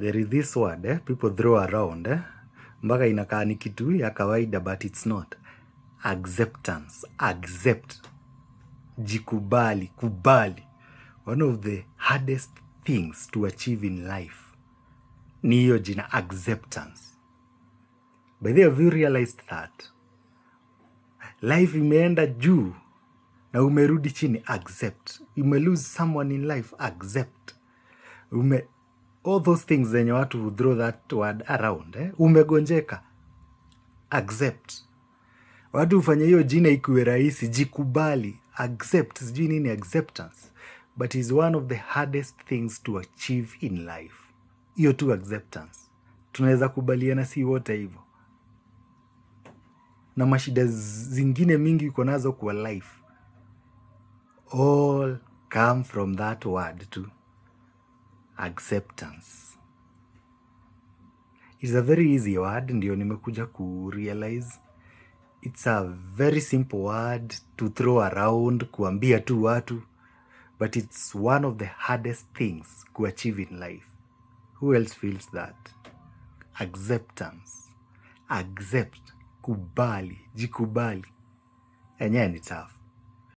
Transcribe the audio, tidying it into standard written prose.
There is this word people throw around mpaka inakaa ni kitu ya kawaida, but it's not. Acceptance. Accept. Jikubali. Kubali. One of the hardest things to achieve in life ni hiyo jina acceptance. By the way, have you realized that life imeenda juu na umerudi chini? Accept. You may lose someone in life. Accept. All those things zenye watu throw that word around umegonjeka. Accept. Watu ufanya hiyo jina ikuwe rahisi. Jikubali. Accept. Sijui nini acceptance, but is one of the hardest things to achieve in life. Hiyo tu acceptance. Tunaweza kubaliana si wote hivyo, na mashida zingine mingi uko nazo kwa life all come from that word too. Acceptance. It's a very easy word, ndio nimekuja kurealize. It's a very simple word to throw around, kuambia tu watu, but it's one of the hardest things to achieve in life. Who else feels that? Acceptance. Accept. Kubali. Jikubali. Enyewe ni tough.